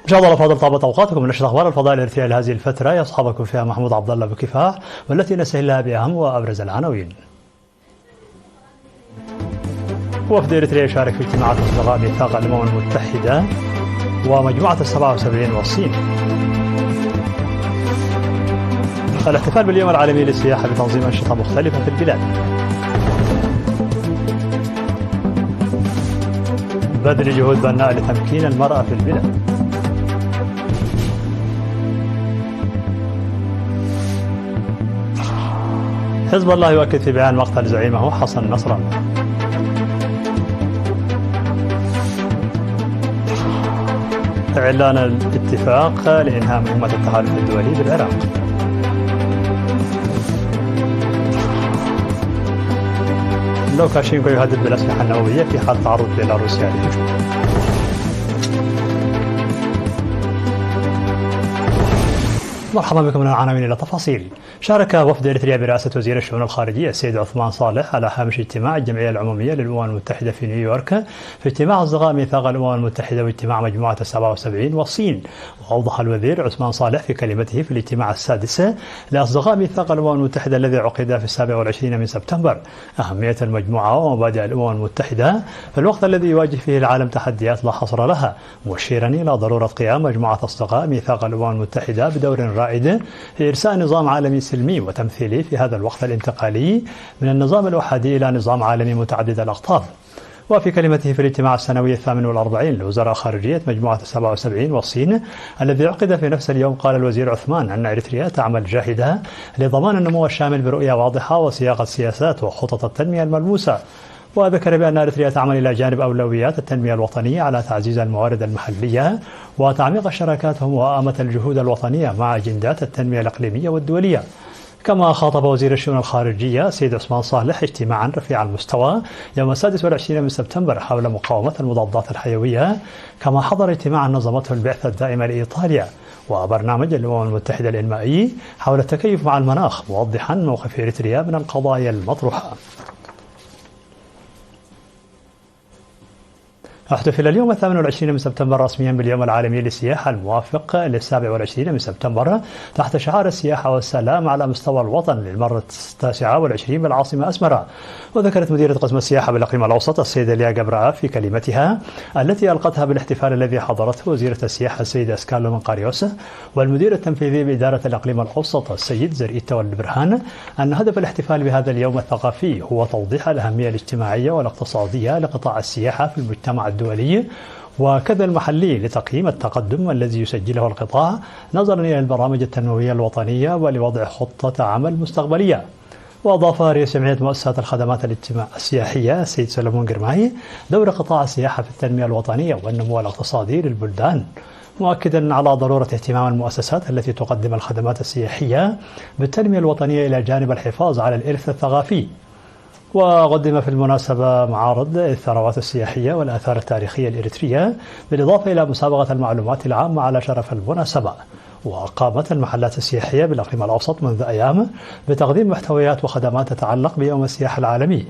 إن شاء الله فاضل طابت أوقاتكم من نشر أخبار الفضاء الإرثية لهذه الفترة يصحبكم فيها محمود عبد الله بكفاح، والتي نستهلها بأهم وأبرز العناوين. وفد إريتريا يشارك في اجتماعات أصدقاء ميثاق الأمم المتحدة ومجموعة 77 والصين. الاحتفال باليوم العالمي للسياحة بتنظيم أنشطة مختلفة في البلاد. بذل جهود بناء لتمكين المرأة في البلاد. حزب الله يؤكد في بيان مقتل زعيمه حسن نصر الله. إعلان الاتفاق لإنهاء مهمة التحالف الدولي بالعراق. لوكاشينكو يهدد بالأسلحة النووية في حال تعرض بيلاروسيا للهجوم. مرحبا بكم من العناوين إلى تفاصيل. شارك وفد إريتريا برئاسة وزير الشؤون الخارجية السيد عثمان صالح على هامش اجتماع الجمعية العمومية للأمم المتحدة في نيويورك في اجتماع أصدقاء ميثاق الأمم المتحدة واجتماع مجموعة 77 والصين. وأوضح الوزير عثمان صالح في كلمته في الاجتماع السادس لأصدقاء ميثاق الأمم المتحدة الذي عقد في 27 من سبتمبر أهمية المجموعة ومبادئ الأمم المتحدة في الوقت الذي يواجه فيه العالم تحديات لا حصر لها، مشيرا إلى ضرورة قيام مجموعة أصدقاء ميثاق الأمم المتحدة بدور رائد في إرساء نظام عالمي سلمي وتمثيلي في هذا الوقت الانتقالي من النظام الأحادي إلى نظام عالمي متعدد الأقطاب. وفي كلمته في الاجتماع السنوي 48 لوزراء خارجية مجموعة 77 والصين الذي عقد في نفس اليوم، قال الوزير عثمان أن إريتريا تعمل جاهدة لضمان النمو الشامل برؤية واضحة وصياغة سياسات وخطط التنمية الملموسة. وذكر بأن إريتريا تعمل إلى جانب أولويات التنمية الوطنية على تعزيز الموارد المحلية وتعميق الشراكات ومواءمة الجهود الوطنية مع أجندات التنمية الإقليمية والدولية. كما خاطب وزير الشؤون الخارجية سيد عثمان صالح اجتماعا رفيع المستوى يوم 26 من سبتمبر حول مقاومة المضادات الحيوية، كما حضر اجتماعا نظمته البعثة الدائمة لإيطاليا وبرنامج الأمم المتحدة الإنمائي حول التكيف مع المناخ، موضحا موقف إريتريا من القضايا المطروحة. احتفل اليوم 28 من سبتمبر رسميا باليوم العالمي للسياحة الموافق ل 27 من سبتمبر تحت شعار السياحة والسلام على مستوى الوطن للمرة 29 بالعاصمة أسمرة. وذكرت مديرة قسم السياحة بالإقليم الأوسط السيدة ليا جبراء في كلمتها التي ألقتها بالاحتفال الذي حضرته وزيرة السياحة السيدة سكارلو منقاريوس والمدير التنفيذي بإدارة الإقليم الأوسط السيد زرئيتا والبرهان أن هدف الاحتفال بهذا اليوم الثقافي هو توضيح الأهمية الاجتماعية والاقتصادية لقطاع السياحة في المجتمع الدولي وكذا المحلي لتقييم التقدم الذي يسجله القطاع نظرا إلى البرامج التنموية الوطنية ولوضع خطة عمل مستقبلية. وأضاف رئيس جمعية مؤسسات الخدمات السياحية السيد سلمون قرماي دور قطاع السياحة في التنمية الوطنية والنمو الاقتصادي للبلدان، مؤكدا على ضرورة اهتمام المؤسسات التي تقدم الخدمات السياحية بالتنمية الوطنية إلى جانب الحفاظ على الإرث الثقافي. وقدم في المناسبة معارض الثروات السياحية والآثار التاريخية الإريترية بالإضافة إلى مسابقة المعلومات العامة على شرف المناسبة. وقامت المحلات السياحية بالإقليم الأوسط منذ أيام بتقديم محتويات وخدمات تتعلق بيوم السياحة العالمي.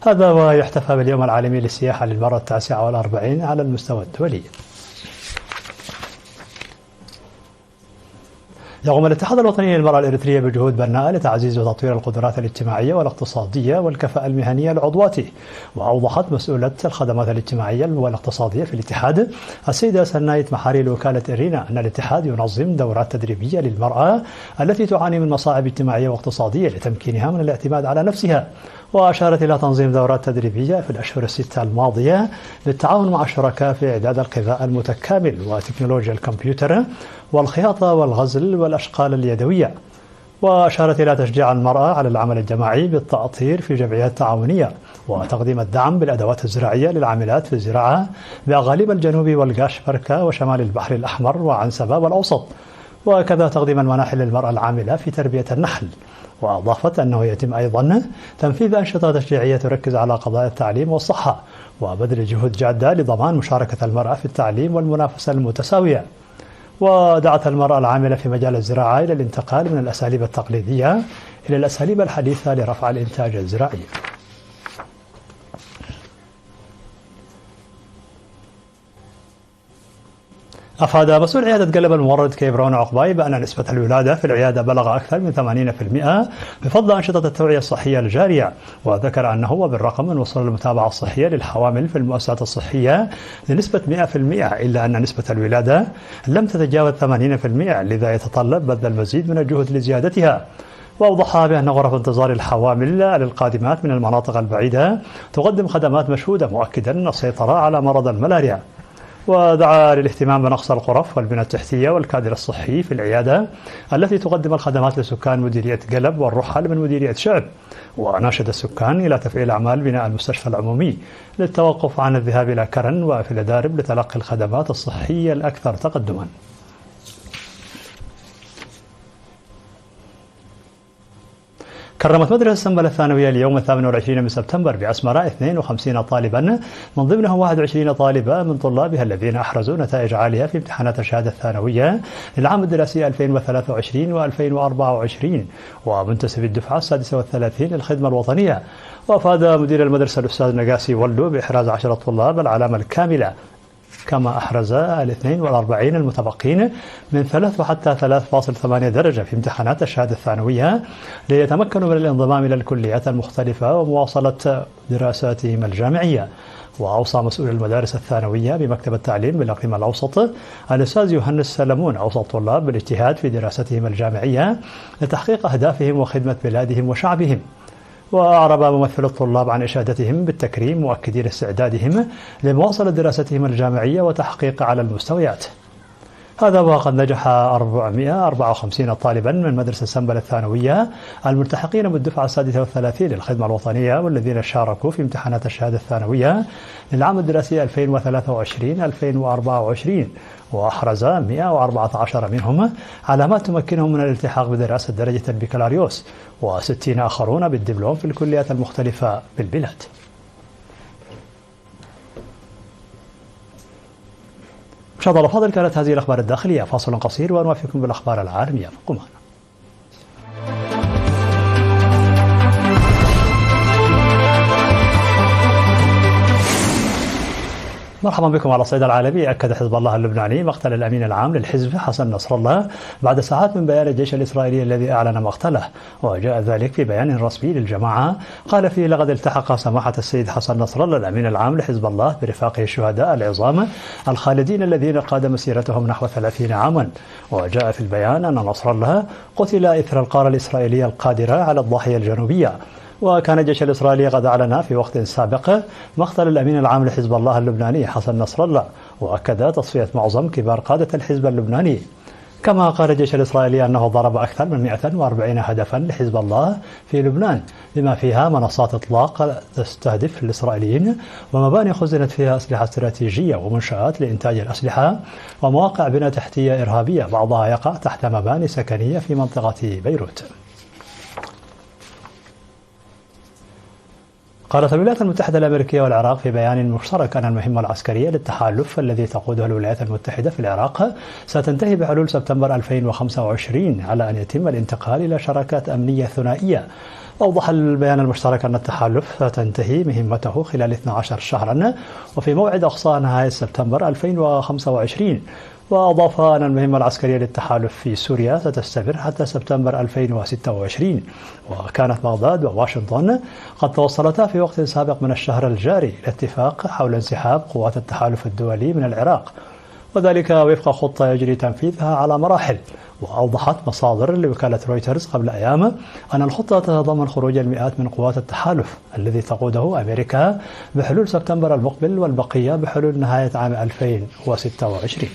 هذا ويحتفى باليوم العالمي للسياحة للمرة 49 على المستوى الدولي. يقوم الاتحاد الوطني للمرأة الإريترية بجهود بناءة لتعزيز وتطوير القدرات الاجتماعية والاقتصادية والكفاءة المهنية لعضواته. وأوضحت مسؤولة الخدمات الاجتماعية والاقتصادية في الاتحاد السيدة سنايت محاري لوكالة إرينا أن الاتحاد ينظم دورات تدريبية للمرأة التي تعاني من مصاعب اجتماعية واقتصادية لتمكينها من الاعتماد على نفسها. وأشارت إلى تنظيم دورات تدريبية في الأشهر الستة الماضية بالتعاون مع الشركاء في إعداد الغذاء المتكامل وتكنولوجيا الكمبيوتر والخياطة والغزل والأشغال اليدوية. وأشارت إلى تشجيع المرأة على العمل الجماعي بالتأطير في جمعيات تعاونية وتقديم الدعم بالأدوات الزراعية للعاملات في الزراعة بأغاليب الجنوب والقاشبركة وشمال البحر الأحمر وعنسبة والأوسط، وكذا تقديم المناحل للمرأة العاملة في تربية النحل. وأضافت أنه يتم أيضا تنفيذ أنشطة تشجيعية تركز على قضايا التعليم والصحة وبذل جهود جادة لضمان مشاركة المرأة في التعليم والمنافسة المتساوية. ودعت المرأة العاملة في مجال الزراعة إلى الانتقال من الأساليب التقليدية إلى الأساليب الحديثة لرفع الإنتاج الزراعي. أفاد مسؤول عيادة قلب الممرض كيبرون عقباي بأن نسبة الولادة في العيادة بلغ أكثر من 80% بفضل أنشطة التوعية الصحية الجارية، وذكر أنه وبالرغم من وصول المتابعة الصحية للحوامل في المؤسسات الصحية لنسبة 100%، إلا أن نسبة الولادة لم تتجاوز 80%، لذا يتطلب بذل المزيد من الجهد لزيادتها. وأوضح بأن غرف انتظار الحوامل للقادمات من المناطق البعيدة تقدم خدمات مشهودة، مؤكدا السيطرة على مرض الملاريا. ودعا للاهتمام بنقص الغرف والبنى التحتية والكادر الصحي في العيادة التي تقدم الخدمات لسكان مديرية قلب والرحل من مديرية شعب، وناشد السكان إلى تفعيل أعمال بناء المستشفى العمومي للتوقف عن الذهاب إلى كرن وفي دارب لتلقي الخدمات الصحية الأكثر تقدما. كرمت مدرسة سنبل الثانوية اليوم 28 من سبتمبر بأسمراء 52 طالبا، من ضمنهم 21 طالبة من طلابها الذين أحرزوا نتائج عالية في امتحانات الشهادة الثانوية للعام الدراسي 2023 و2024، ومنتسب الدفعة 36 للخدمة الوطنية. وأفاد مدير المدرسة الأستاذ نقاسي ولو بإحراز 10 طلاب العلامة الكاملة، كما أحرز 42 المتبقين من 3 وحتى 3.8 درجة في امتحانات الشهادة الثانوية ليتمكنوا من الانضمام إلى الكليات المختلفة ومواصلة دراساتهم الجامعية. وأوصى مسؤول المدارس الثانوية بمكتب التعليم بالإقليم الأوسط الأستاذ يوهنس سلمون أوصى الطلاب بالاجتهاد في دراستهم الجامعية لتحقيق أهدافهم وخدمة بلادهم وشعبهم. وأعرب ممثل الطلاب عن إشادتهم بالتكريم، مؤكدين استعدادهم لمواصلة دراستهم الجامعية وتحقيق على المستويات. هذا وقد نجح 454 طالبا من مدرسة سنبل الثانوية الملتحقين بالدفعة 36 للخدمة الوطنية والذين شاركوا في امتحانات الشهادة الثانوية للعام الدراسي 2023-2024، وأحرز 114 منهم علامات تمكنهم من الالتحاق بدراسة درجة البكالوريوس، و60 آخرون بالدبلوم في الكليات المختلفة بالبلاد. مشاهدينا الأفاضل، كانت هذه الأخبار الداخلية. فاصل قصير ونوافيكم بالأخبار العالمية، فابقوا معنا. مرحبا بكم على الصعيد العالمي. أكد حزب الله اللبناني مقتل الأمين العام للحزب حسن نصر الله بعد ساعات من بيان الجيش الإسرائيلي الذي أعلن مقتله، وجاء ذلك في بيان رسمي للجماعة قال فيه: لقد التحق سماحة السيد حسن نصر الله الأمين العام لحزب الله برفاقه الشهداء العظام الخالدين الذين قاد مسيرتهم نحو 30 عاما. وجاء في البيان أن نصر الله قتل إثر القارة الإسرائيلية القادرة على الضاحية الجنوبية. وكان الجيش الإسرائيلي قد أعلن في وقت سابق مقتل الأمين العام لحزب الله اللبناني حسن نصر الله، وأكد تصفية معظم كبار قادة الحزب اللبناني. كما قال الجيش الإسرائيلي أنه ضرب أكثر من 140 هدفا لحزب الله في لبنان، بما فيها منصات إطلاق تستهدف الإسرائيليين، ومباني خزنت فيها أسلحة استراتيجية، ومنشآت لإنتاج الأسلحة، ومواقع بنى تحتية إرهابية بعضها يقع تحت مباني سكنية في منطقة بيروت. قالت الولايات المتحدة الأمريكية والعراق في بيان مشترك أن المهمة العسكرية للتحالف الذي تقودها الولايات المتحدة في العراق ستنتهي بحلول سبتمبر 2025 على أن يتم الانتقال إلى شراكات أمنية ثنائية. أوضح البيان المشترك أن التحالف ستنتهي مهمته خلال 12 شهرا وفي موعد أقصى نهاية سبتمبر 2025. وأضاف أن المهمة العسكرية للتحالف في سوريا ستستمر حتى سبتمبر 2026. وكانت بغداد وواشنطن قد توصلتا في وقت سابق من الشهر الجاري لاتفاق حول انسحاب قوات التحالف الدولي من العراق، وذلك وفق خطة يجري تنفيذها على مراحل. وأوضحت مصادر لوكالة رويترز قبل أيام أن الخطة تتضمن خروج المئات من قوات التحالف الذي تقوده أمريكا بحلول سبتمبر المقبل، والبقية بحلول نهاية عام 2026.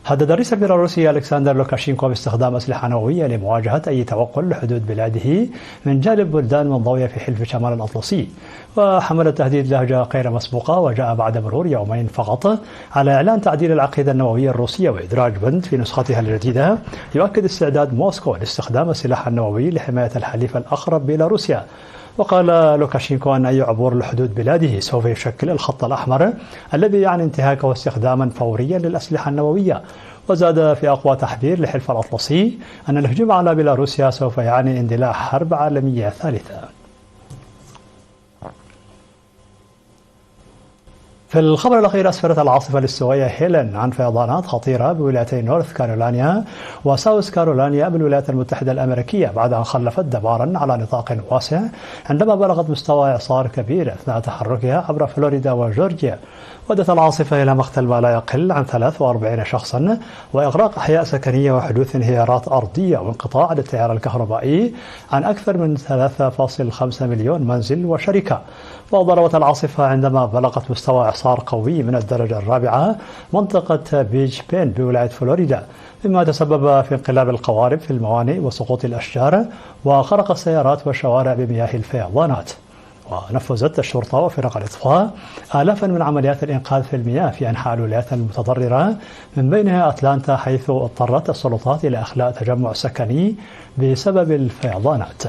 هدد الرئيس البيلاروسي ألكسندر لوكاشينكو باستخدام أسلحة نووية لمواجهة أي توغل لحدود بلاده من جانب بلدان منضوية في حلف شمال الأطلسي. وحمل التهديد لهجة غير مسبوقة، وجاء بعد مرور يومين فقط على إعلان تعديل العقيدة النووية الروسية وإدراج بند في نسختها الجديدة يؤكد استعداد موسكو لاستخدام السلاح النووي لحماية الحليف الأقرب بيلاروسيا. وقال لوكاشينكو أن أي عبور لحدود بلاده سوف يشكل الخط الأحمر الذي يعني انتهاكه استخداما فوريا للأسلحة النووية. وزاد في أقوى تحذير لحلف الأطلسي أن الهجوم على بيلاروسيا سوف يعني اندلاع حرب عالمية ثالثة. في الخبر الأخير، أسفرت العاصفة الاستوائية هيلين عن فيضانات خطيرة بولايتي نورث كارولينا وساوث كارولينا بالولايات المتحدة الأمريكية بعد أن خلفت دمارا على نطاق واسع عندما بلغت مستوى إعصار كبير أثناء تحركها عبر فلوريدا وجورجيا. ودت العاصفة إلى مقتل ما لا يقل عن 43 شخصا وإغراق أحياء سكنية وحدوث انهيارات أرضية وانقطاع التيار الكهربائي عن أكثر من 3.5 مليون منزل وشركة. وضربت العاصفة عندما بلغت مستوى إعصار قوي من الدرجة الرابعة منطقة بيج بين بولاية فلوريدا، مما تسبب في انقلاب القوارب في الموانئ وسقوط الأشجار وخرق السيارات والشوارع بمياه الفيضانات. ونفذت الشرطة وفرق الإطفاء آلافا من عمليات الإنقاذ في المياه في أنحاء الولايات المتضررة، من بينها أتلانتا، حيث اضطرت السلطات إلى إخلاء تجمع سكني بسبب الفيضانات.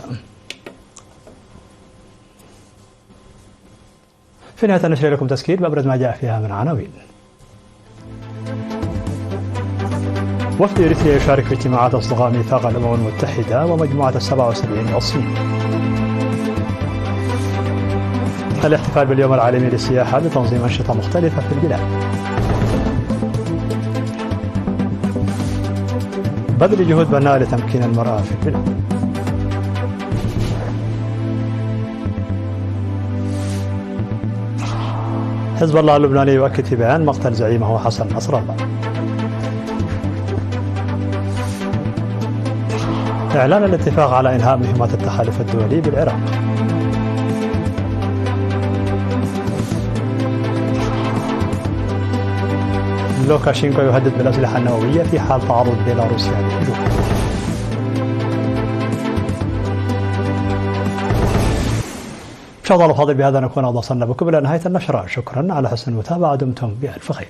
في نهاية النشر لكم تذكير بأبرز ما جاء فيها من عناوين. وفد إريتريا يشارك في اجتماعات أصدقاء ميثاق الأمم المتحدة ومجموعة 77 والصين. الاحتفال باليوم العالمي للسياحة بتنظيم أنشطة مختلفة في البلاد. بذل جهود بناء لتمكين المرأة في البلاد. حزب الله اللبناني يؤكد في بيان مقتل زعيمه حسن نصر الله. إعلان الاتفاق على إنهاء مهمات التحالف الدولي بالعراق. لوكاشينكو يهدد بالأسلحة النووية في حال تعرض بيلاروسيا للهجوم. مشاهدينا الفاضل، بهذا نكون وصلنا بكم إلى نهاية النشرة. شكرا على حسن المتابعة، دمتم بألف خير.